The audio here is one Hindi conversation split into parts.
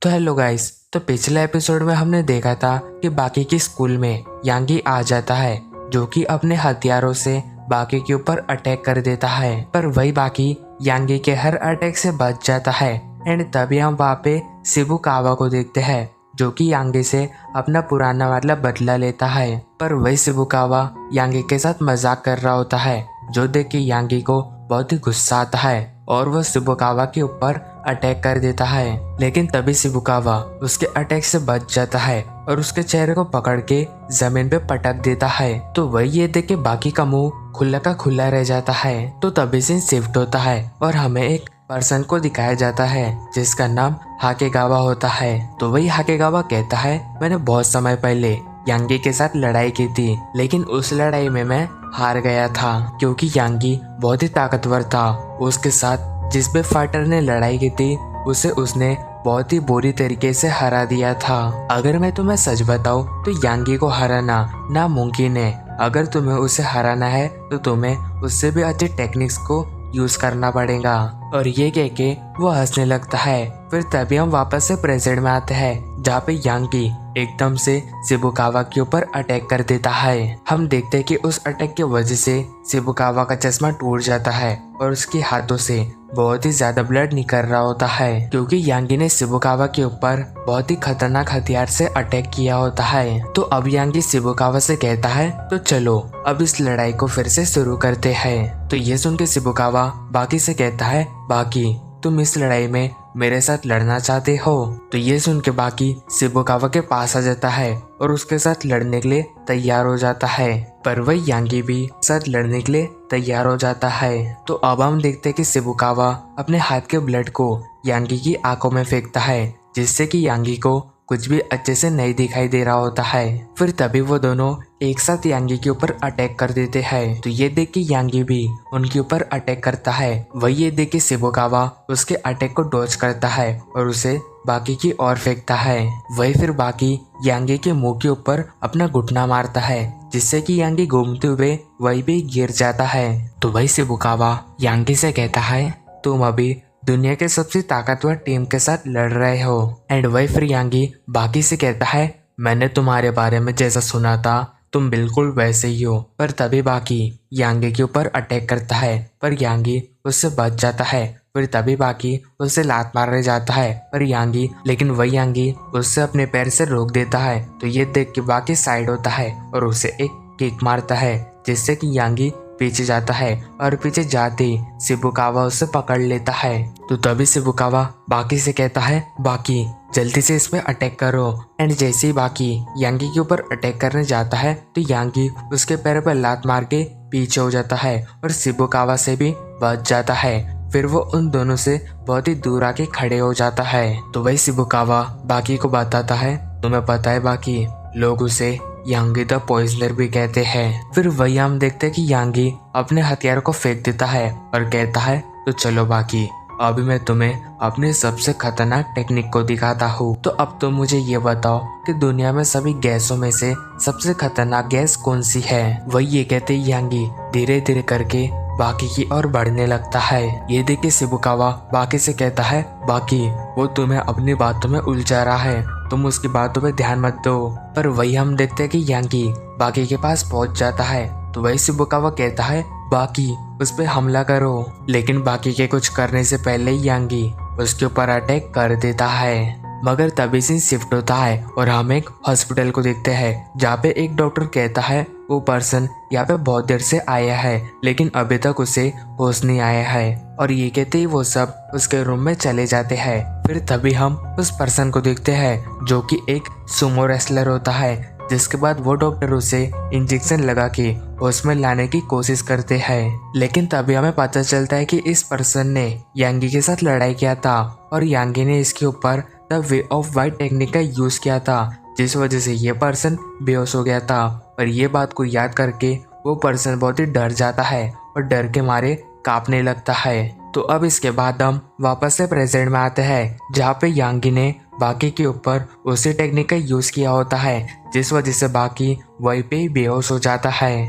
तो हेलो गाइस, तो पिछले एपिसोड में हमने देखा था कि बाकी की स्कूल में यांगी आ जाता है जो कि अपने हथियारों से बाकी के ऊपर अटैक कर देता है। पर वही बाकी यांगी के हर अटैक से बच जाता है। एंड तभी हम वहाँ पे शिबुकावा को देखते हैं जो कि यांगी से अपना पुराना मतलब बदला लेता है। पर वही शिबुकावा यांगी के साथ मजाक कर रहा होता है जो देख के यांगी को बहुत ही गुस्सा आता है और वो शिबुकावा के ऊपर अटैक कर देता है। लेकिन तभी शिबुकावा उसके अटैक से बच जाता है और उसके चेहरे को पकड़ के जमीन पे पटक देता है। तो वही ये देख के बाकी का मुंह खुला का खुला रह जाता है। तो तभी सीन शिफ्ट होता है और हमें एक पर्सन को दिखाया जाता है जिसका नाम हाकेगावा होता है। तो वही हाकेगावा कहता है, मैंने बहुत समय पहले यांगी के साथ लड़ाई की थी, लेकिन उस लड़ाई में मैं हार गया था क्योंकि यांगी बहुत ही ताकतवर था। उसके साथ जिस भी फाइटर ने लड़ाई की थी उसे उसने बहुत ही बुरी तरीके से हरा दिया था। अगर मैं तुम्हें सच बताऊं तो यांगी को हराना नामुमकिन है। अगर तुम्हें उसे हराना है तो तुम्हें उससे भी अच्छी टेक्निक्स को यूज करना पड़ेगा। और ये कह के वो हंसने लगता है। फिर तभी हम वापस से प्रेजेंट में आते हैं जहाँ पे यांगी एकदम से शिबुकावा के ऊपर अटैक कर देता है। हम देखते हैं कि उस अटैक की वजह से शिबुकावा का चश्मा टूट जाता है और उसके हाथों से बहुत ही ज्यादा ब्लड निकल रहा होता है क्योंकि यांगी ने शिबुकावा के ऊपर बहुत ही खतरनाक हथियार से अटैक किया होता है। तो अब यांगी शिबुकावा से कहता है, तो चलो अब इस लड़ाई को फिर से शुरू करते हैं। तो ये सुन के शिबुकावा बाकी से कहता है, बाकी तुम इस लड़ाई में मेरे साथ लड़ना चाहते हो? तो ये सुन के बाकी शिबुकावा के पास आ जाता है और उसके साथ लड़ने के लिए तैयार हो जाता है। पर वही यांगी भी साथ लड़ने के लिए तैयार हो जाता है। तो अब हम देखते हैं कि शिबुकावा अपने हाथ के ब्लड को यांगी की आंखों में फेंकता है जिससे कि यांगी को कुछ भी अच्छे से नहीं दिखाई दे रहा होता है। फिर तभी वो दोनों एक साथ यांगी के ऊपर अटैक कर देते हैं। तो ये देख के यांगी भी उनके ऊपर अटैक करता है। वही ये देख के शिबुकावा उसके अटैक को डॉज करता है और उसे बाकी की ओर फेंकता है। वही फिर बाकी यांगी के मुंह के ऊपर अपना घुटना मारता है जिससे कि यांगी घूमते हुए वही भी गिर जाता है। तो वही शिबुकावा यांगी से कहता है, तुम अभी दुनिया के सबसे ताकतवर टीम के साथ लड़ रहे हो। एंड वही फिर यांगी बाकी से कहता है, मैंने तुम्हारे बारे में जैसा सुना था तुम बिल्कुल वैसे ही हो। पर तभी बाकी यांगी के ऊपर अटैक करता है पर यांगी उससे बच जाता है। फिर तभी बाकी उससे लात मारने जाता है पर यांगी लेकिन वही यांगी उससे अपने पैर से रोक देता है। तो ये देख के बाकी साइड होता है और उसे एक किक मारता है जिससे कि यांगी पीछे जाता है और पीछे जाते ही शिबुकावा उसे पकड़ लेता है। तो तभी शिबुकावा बाकी से कहता है, बाकी जल्दी से इस पे अटैक करो। एंड जैसे ही बाकी यांगी के ऊपर अटैक करने जाता है तो यांगी उसके पैर पर लात मार के पीछे हो जाता है और शिबुकावा से भी बच जाता है। फिर वो उन दोनों से बहुत ही दूर आके खड़े हो जाता है। तो वही शिबुकावा बाकी को बताता है, तुम्हें पता है बाकी लोग उसे यांगी द पॉइजनर भी कहते हैं। फिर वही हम देखते हैं कि यांगी अपने हथियार को फेंक देता है और कहता है, तो चलो बाकी अभी मैं तुम्हें अपने सबसे खतरनाक टेक्निक को दिखाता हूँ। तो अब तुम मुझे ये बताओ कि दुनिया में सभी गैसों में से सबसे खतरनाक गैस कौन सी है? वही ये कहते ही यांगी धीरे धीरे करके बाकी की ओर बढ़ने लगता है। ये देख के शिबुकावा बाकी से कहता है, बाकी वो तुम्हें अपनी बातों में उलझा रहा है, तुम उसकी बातों पे ध्यान मत दो। पर वही हम देखते हैं कि यांगी बाकी के पास पहुंच जाता है। तो वही शिबुकावा कहता है, बाकी उस पे हमला करो। लेकिन बाकी के कुछ करने से पहले ही यांगी उसके ऊपर अटैक कर देता है। मगर तभी सीन शिफ्ट होता है और हम एक हॉस्पिटल को देखते हैं जहाँ पे एक डॉक्टर कहता है, वो पर्सन यहाँ पे बहुत देर से आया है लेकिन अभी तक उसे होश नहीं आया है। और ये कहते ही वो सब उसके रूम में चले जाते हैं। फिर तभी हम उस पर्सन को देखते हैं जो कि एक सुमो रेसलर होता है, जिसके बाद वो डॉक्टर उसे इंजेक्शन लगा के होश में लाने की कोशिश करते हैं। लेकिन तभी हमें पता चलता है कि इस पर्सन ने यांगी के साथ लड़ाई किया था और यांगी ने इसके ऊपर the way of white technique का यूज किया था जिस वजह से ये पर्सन बेहोश हो गया था। और ये बात को याद करके वो पर्सन बहुत ही डर जाता है और डर के मारे कांपने लगता है। तो अब इसके बाद हम वापस से प्रेजेंट में आते हैं जहाँ पे यांगी ने बाकी के ऊपर उसी टेक्निक का यूज किया होता है जिस वजह से बाकी वहीं पे ही बेहोश हो जाता है।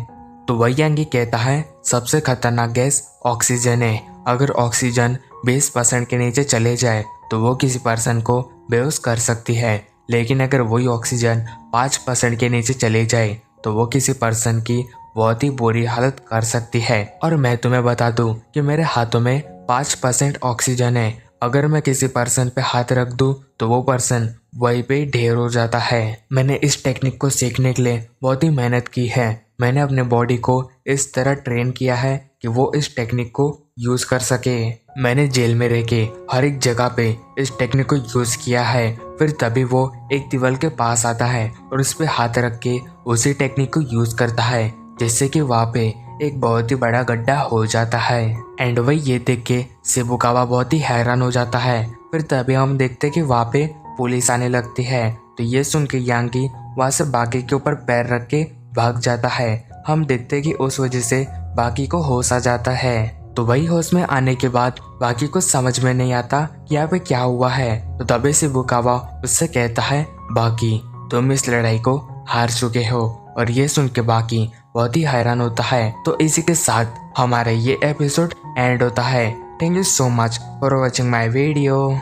तो वही यांगी कहता है, सबसे खतरनाक गैस ऑक्सीजन है। अगर ऑक्सीजन 20% के नीचे चले जाए तो वो किसी पर्सन को बेहोश कर सकती है, लेकिन अगर वही ऑक्सीजन 5% के नीचे चले जाए तो वो किसी पर्सन की बहुत ही बुरी हालत कर सकती है। और मैं तुम्हें बता दूं कि मेरे हाथों में 5% ऑक्सीजन है। अगर मैं किसी पर्सन पे हाथ रख दूं तो वो पर्सन वहीं पे ढेर हो जाता है। मैंने इस टेक्निक को सीखने के लिए बहुत ही मेहनत की है। मैंने अपने बॉडी को इस तरह ट्रेन किया है कि वो इस टेक्निक को यूज कर सके। मैंने जेल में रह के हर एक जगह पे इस टेक्निक को यूज किया है। फिर तभी वो एक दीवार के पास आता है और उस पे हाथ रख के उसी टेक्निक को यूज करता है, जिससे कि वहाँ पे एक बहुत ही बड़ा गड्ढा हो जाता है। एंड वही ये देख के शिबुकावा बहुत ही हैरान हो जाता है। फिर तभी हम देखते कि वहाँ पे पुलिस आने लगती है। तो ये सुन के यांगी वहाँ से बाकी के ऊपर पैर रख के भाग जाता है। हम देखते कि उस वजह से बाकी को होश आ जाता है। तो वही होश में आने के बाद बाकी को समझ में नहीं आता कि यहाँ पे क्या हुआ है। तो तभी शिबुकावा उससे कहता है, बाकी तुम इस लड़ाई को हार चुके हो। और ये सुन के बाकी बहुत ही हैरान होता है। तो इसी के साथ हमारा ये एपिसोड एंड होता है। Thank you so much for watching my video.